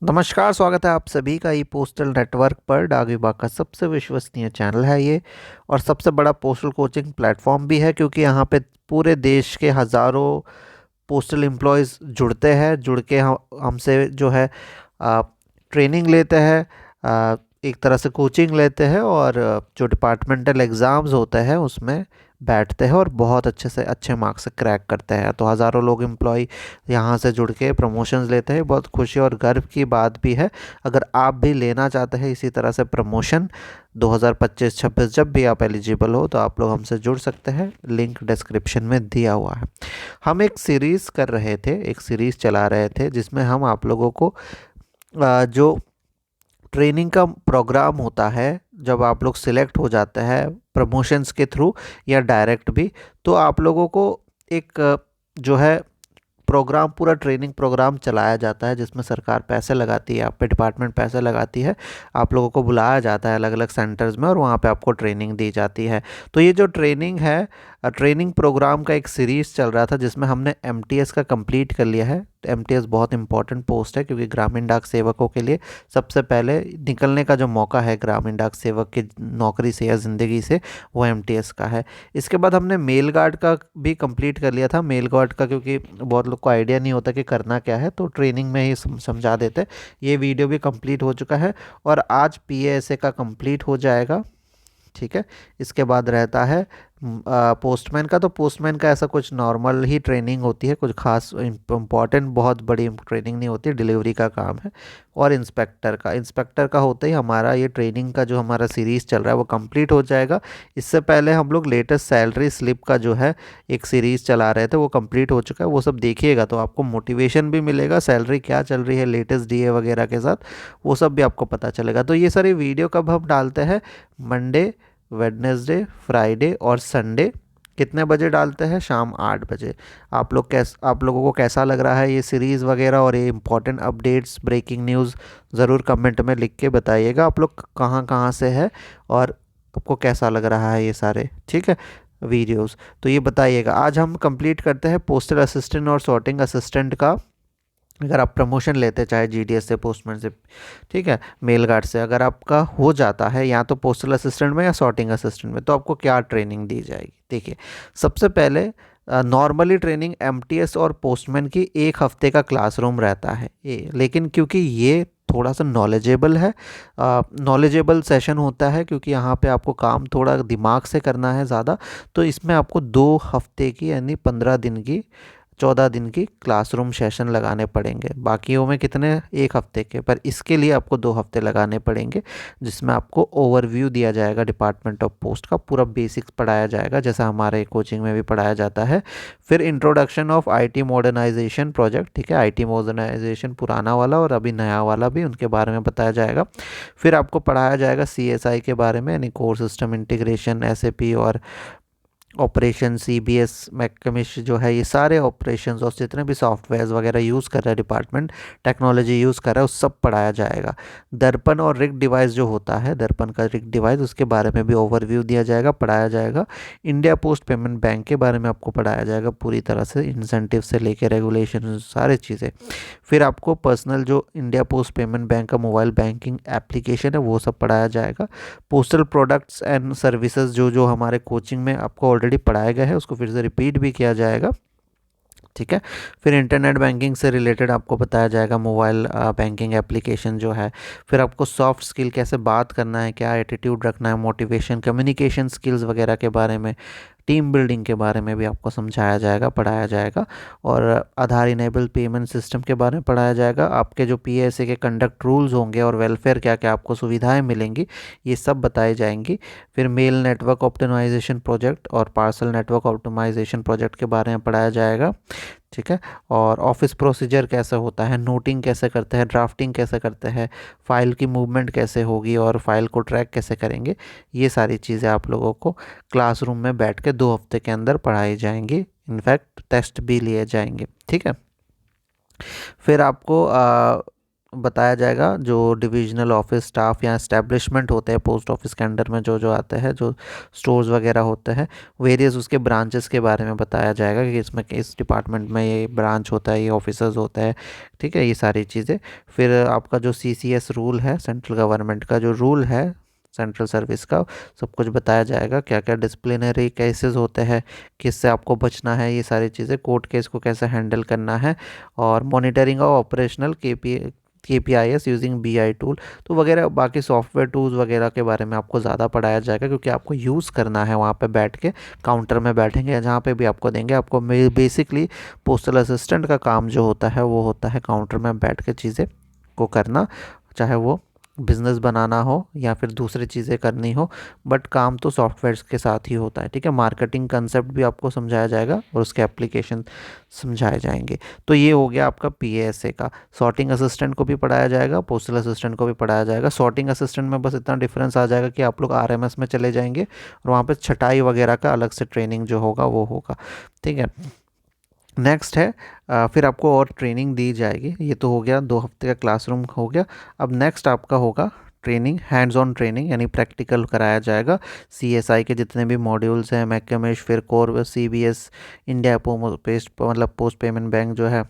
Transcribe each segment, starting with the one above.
नमस्कार, स्वागत है आप सभी का ई पोस्टल नेटवर्क पर। डाक विभाग का सबसे विश्वसनीय चैनल है ये, और सबसे बड़ा पोस्टल कोचिंग प्लेटफॉर्म भी है, क्योंकि यहाँ पे पूरे देश के हज़ारों पोस्टल एम्प्लॉयज़ जुड़ते हैं। जुड़ के हमसे जो है ट्रेनिंग लेते हैं, एक तरह से कोचिंग लेते हैं, और जो डिपार्टमेंटल एग्ज़ाम्स होते हैं उसमें बैठते हैं और बहुत अच्छे से अच्छे मार्क्स से क्रैक करते हैं। तो हज़ारों लोग एम्प्लॉय यहाँ से जुड़ के प्रमोशंस लेते हैं। बहुत खुशी और गर्व की बात भी है। अगर आप भी लेना चाहते हैं इसी तरह से प्रमोशन 2025-26, जब भी आप एलिजिबल हो तो आप लोग हमसे जुड़ सकते हैं। लिंक डिस्क्रिप्शन में दिया हुआ है। हम एक सीरीज़ कर रहे थे, एक सीरीज़ चला रहे थे, जिसमें हम आप लोगों को जो ट्रेनिंग का प्रोग्राम होता है, जब आप लोग सिलेक्ट हो जाते हैं प्रमोशंस के थ्रू या डायरेक्ट भी, तो आप लोगों को एक जो है प्रोग्राम, पूरा ट्रेनिंग प्रोग्राम चलाया जाता है, जिसमें सरकार पैसे लगाती है, आप पे डिपार्टमेंट पैसे लगाती है। आप लोगों को बुलाया जाता है अलग अलग सेंटर्स में, और वहाँ पे आपको ट्रेनिंग दी जाती है। तो ये जो ट्रेनिंग है, ट्रेनिंग प्रोग्राम का एक सीरीज़ चल रहा था, जिसमें हमने एमटीएस का कंप्लीट कर लिया है। एमटीएस बहुत इंपॉर्टेंट पोस्ट है, क्योंकि ग्रामीण डाक सेवकों के लिए सबसे पहले निकलने का जो मौका है ग्रामीण डाक सेवक की नौकरी से या ज़िंदगी से, वो एमटीएस का है। इसके बाद हमने मेल गार्ड का भी कंप्लीट कर लिया था। मेल गार्ड का क्योंकि बहुत लोग को आइडिया नहीं होता कि करना क्या है, तो ट्रेनिंग में ही समझा देते हैं। ये वीडियो भी कंप्लीट हो चुका है, और आज पीएएसए का कंप्लीट हो जाएगा। ठीक है। इसके बाद रहता है पोस्टमैन का। तो पोस्टमैन का ऐसा कुछ नॉर्मल ही ट्रेनिंग होती है, कुछ खास इम्पॉर्टेंट बहुत बड़ी ट्रेनिंग नहीं होती, डिलीवरी का काम है। और इंस्पेक्टर का होते ही हमारा ये ट्रेनिंग का जो हमारा सीरीज़ चल रहा है वो कंप्लीट हो जाएगा। इससे पहले हम लोग लेटेस्ट सैलरी स्लिप का जो है एक सीरीज़ चला रहे थे, वो कंप्लीट हो चुका है। वो सब देखिएगा तो आपको मोटिवेशन भी मिलेगा, सैलरी क्या चल रही है लेटेस्ट डीए वगैरह के साथ, वो सब भी आपको पता चलेगा। तो ये सारी वीडियो कब हम डालते हैं? मंडे, वेडनेसडे, फ्राइडे और संडे। कितने बजे डालते हैं? शाम 8 बजे। आप लोगों को कैसा लग रहा है ये सीरीज़ वगैरह और ये इंपॉर्टेंट अपडेट्स, ब्रेकिंग न्यूज़, ज़रूर कमेंट में लिख के बताइएगा आप लोग कहाँ कहाँ से है, और आपको कैसा लग रहा है ये सारे, ठीक है, वीडियोस। तो ये बताइएगा। आज हम कंप्लीट करते हैं पोस्टल असिस्टेंट और सॉर्टिंग असिस्टेंट का। अगर आप प्रमोशन लेते चाहे जीडीएस से, पोस्टमैन से, ठीक है, मेल गार्ड से, अगर आपका हो जाता है या तो पोस्टल असिस्टेंट में या सॉर्टिंग असिस्टेंट में, तो आपको क्या ट्रेनिंग दी जाएगी? देखिए, सबसे पहले नॉर्मली ट्रेनिंग एमटीएस और पोस्टमैन की 1 हफ्ते का क्लासरूम रहता है ये, लेकिन क्योंकि ये थोड़ा सा नॉलेजेबल है, नॉलेजेबल सेशन होता है, क्योंकि यहाँ पे आपको काम थोड़ा दिमाग से करना है ज़्यादा, तो इसमें आपको 2 हफ्ते की, यानी 15 दिन की, 14 दिन की क्लासरूम सेशन लगाने पड़ेंगे। बाकियों में कितने? 1 हफ्ते के, पर इसके लिए आपको 2 हफ्ते लगाने पड़ेंगे, जिसमें आपको ओवरव्यू दिया जाएगा डिपार्टमेंट ऑफ पोस्ट का, पूरा बेसिक्स पढ़ाया जाएगा, जैसा हमारे कोचिंग में भी पढ़ाया जाता है। फिर introduction of IT modernisation project, ठीक है, आईटी मॉडर्नाइजेशन पुराना वाला और अभी नया वाला भी, उनके बारे में बताया जाएगा। फिर आपको पढ़ाया जाएगा सीएसआई के बारे में, यानी कोर सिस्टम इंटीग्रेशन, एसएपी और ऑपरेशन, सीबीएस, मैकमिश जो है, ये सारे ऑपरेशंस और जितने भी सॉफ्टवेयर्स वगैरह यूज़ कर रहा है डिपार्टमेंट, टेक्नोलॉजी यूज़ कर रहा है, उस सब पढ़ाया जाएगा। दर्पण और रिग डिवाइस जो होता है, दर्पण का रिग डिवाइस, उसके बारे में भी ओवरव्यू दिया जाएगा, पढ़ाया जाएगा। इंडिया पोस्ट पेमेंट बैंक के बारे में आपको पढ़ाया जाएगा पूरी तरह से, इंसेंटिव से लेकर रेगुलेशन, सारी चीज़ें। फिर आपको पर्सनल जो इंडिया पोस्ट पेमेंट बैंक का मोबाइल बैंकिंग एप्लीकेशन है, वो सब पढ़ाया जाएगा। पोस्टल प्रोडक्ट्स एंड सर्विसेज जो जो हमारे कोचिंग में आपको ऑलरेडी पढ़ाया गया है, उसको फिर से रिपीट भी किया जाएगा, ठीक है। फिर इंटरनेट बैंकिंग से रिलेटेड आपको बताया जाएगा, मोबाइल बैंकिंग एप्लीकेशन जो है। फिर आपको सॉफ्ट स्किल, कैसे बात करना है, क्या एटीट्यूड रखना है, मोटिवेशन, कम्युनिकेशन स्किल्स वगैरह के बारे में, टीम बिल्डिंग के बारे में भी आपको समझाया जाएगा, पढ़ाया जाएगा। और आधार इनेबल पेमेंट सिस्टम के बारे में पढ़ाया जाएगा। आपके जो पीएसए के कंडक्ट रूल्स होंगे और वेलफेयर क्या क्या आपको सुविधाएं मिलेंगी, ये सब बताई जाएंगी। फिर मेल नेटवर्क ऑप्टिमाइजेशन प्रोजेक्ट और पार्सल नेटवर्क ऑप्टिमाइजेशन प्रोजेक्ट के बारे में पढ़ाया जाएगा, ठीक है। और ऑफिस प्रोसीजर कैसे होता है, नोटिंग कैसे करते हैं, ड्राफ्टिंग कैसे करते हैं, फाइल की मूवमेंट कैसे होगी और फाइल को ट्रैक कैसे करेंगे, ये सारी चीज़ें आप लोगों को क्लासरूम में बैठ के 2 हफ्ते के अंदर पढ़ाई जाएंगी। इनफैक्ट टेस्ट भी लिए जाएंगे, ठीक है। फिर आपको बताया जाएगा। जो डिविजनल ऑफिस स्टाफ या एस्टेब्लिशमेंट होते हैं पोस्ट ऑफिस के अंडर में, जो जो आते हैं, जो स्टोर्स वगैरह होते हैं, वेरियस उसके ब्रांचेस के बारे में बताया जाएगा कि इसमें इस डिपार्टमेंट में ये ब्रांच होता है, ये ऑफिसर्स होता है, ठीक है, ये सारी चीज़ें। फिर आपका जो CCS रूल है, सेंट्रल गवर्नमेंट का जो रूल है सेंट्रल सर्विस का, सब कुछ बताया जाएगा। क्या क्या डिसिप्लिनरी केसेस होते हैं, किससे आपको बचना है, ये सारी चीज़ें, कोर्ट केस को कैसे हैंडल करना है, और monitoring of operational KPIs using BI tool, तो वगैरह बाकी सॉफ्टवेयर टूल्स वगैरह के बारे में आपको ज़्यादा पढ़ाया जाएगा, क्योंकि आपको यूज़ करना है वहाँ पे बैठ के, काउंटर में बैठेंगे या जहाँ पे भी आपको देंगे। आपको बेसिकली पोस्टल असिस्टेंट का काम जो होता है वो होता है काउंटर में बैठ के चीज़ें को करना, चाहे वो बिज़नेस बनाना हो या फिर दूसरी चीज़ें करनी हो, बट काम तो सॉफ्टवेयर्स के साथ ही होता है, ठीक है। मार्केटिंग कंसेप्ट भी आपको समझाया जाएगा और उसके एप्लीकेशन समझाए जाएंगे। तो ये हो गया आपका PASA का। सॉर्टिंग असिस्टेंट को भी पढ़ाया जाएगा, पोस्टल असिस्टेंट को भी पढ़ाया जाएगा। सॉर्टिंग असिस्टेंट में बस इतना डिफरेंस आ जाएगा कि आप लोग RMS में चले जाएंगे और वहाँ पर छटाई वगैरह का अलग से ट्रेनिंग जो होगा वो होगा, ठीक है। नेक्स्ट है फिर आपको और ट्रेनिंग दी जाएगी। ये तो हो गया 2 हफ्ते का क्लासरूम हो गया। अब नेक्स्ट आपका होगा ट्रेनिंग, हैंड्स ऑन ट्रेनिंग, यानी प्रैक्टिकल कराया जाएगा। CSI के जितने भी मॉड्यूल्स हैं, मैकमेश, फिर कोर, CBS, इंडिया पोस्ट मतलब पोस्ट पेमेंट बैंक जो है,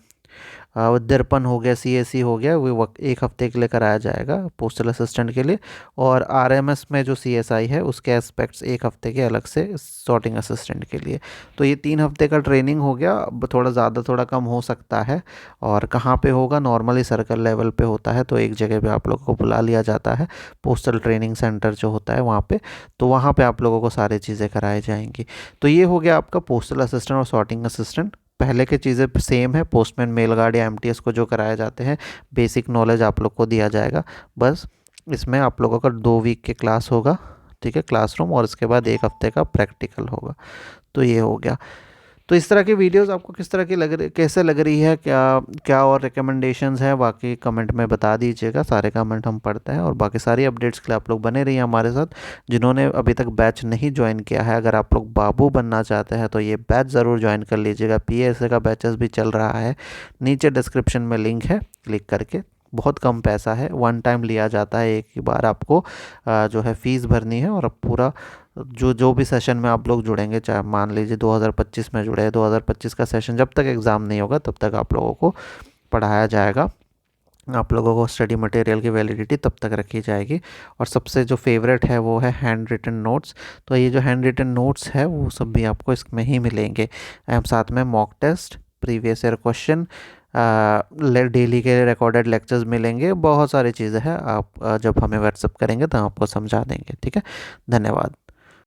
दर्पण हो गया, CSE हो गया, वो 1 हफ्ते के लिए कराया जाएगा पोस्टल असिस्टेंट के लिए। और RMS में जो CSI है उसके एस्पेक्ट्स 1 हफ्ते के अलग से सॉर्टिंग असिस्टेंट के लिए। तो ये 3 हफ्ते का ट्रेनिंग हो गया। अब थोड़ा ज़्यादा थोड़ा कम हो सकता है। और कहाँ पे होगा, नॉर्मली सर्कल लेवल पे होता है, तो एक जगह पे आप लोगों को बुला लिया जाता है, पोस्टल ट्रेनिंग सेंटर जो होता है वहाँ पे, तो वहाँ पे आप लोगों को सारी चीज़ें कराई जाएंगी। तो ये हो गया आपका पोस्टल असिस्टेंट और सॉर्टिंग असिस्टेंट। पहले की चीज़ें सेम है, पोस्टमैन, मेल गार्ड या MTS को जो कराए जाते हैं, बेसिक नॉलेज आप लोग को दिया जाएगा। बस इसमें आप लोगों का 2 वीक के क्लास होगा, ठीक है, क्लासरूम, और इसके बाद 1 हफ्ते का प्रैक्टिकल होगा। तो ये हो गया। तो इस तरह की वीडियोस आपको किस तरह की लग रही, कैसे लग रही है, क्या क्या और रिकमेंडेशंस हैं, बाकी कमेंट में बता दीजिएगा। सारे कमेंट हम पढ़ते हैं, और बाकी सारी अपडेट्स के लिए आप लोग बने रहिए हमारे साथ। जिन्होंने अभी तक बैच नहीं ज्वाइन किया है, अगर आप लोग बाबू बनना चाहते हैं तो ये बैच ज़रूर ज्वाइन कर लीजिएगा। PASA का बैचेस भी चल रहा है, नीचे डिस्क्रिप्शन में लिंक है, क्लिक करके। बहुत कम पैसा है, 1 टाइम लिया जाता है, एक ही बार आपको जो है फ़ीस भरनी है, और अब पूरा जो जो भी सेशन में आप लोग जुड़ेंगे, चाहे मान लीजिए 2025 में जुड़े, 2025 का सेशन जब तक एग्ज़ाम नहीं होगा तब तक आप लोगों को पढ़ाया जाएगा। आप लोगों को स्टडी मटेरियल की वैलिडिटी तब तक रखी जाएगी। और सबसे जो फेवरेट है वो है हैंड रिटन नोट्स। तो ये जो हैंड रिटन नोट्स है वो सब भी आपको इसमें ही मिलेंगे। साथ में mock test, previous year question, daily के रिकॉर्डेड लेक्चर्स मिलेंगे, बहुत सारी चीज़ें हैं। आप जब हमें व्हाट्सअप करेंगे तो आपको समझा देंगे, ठीक है। धन्यवाद।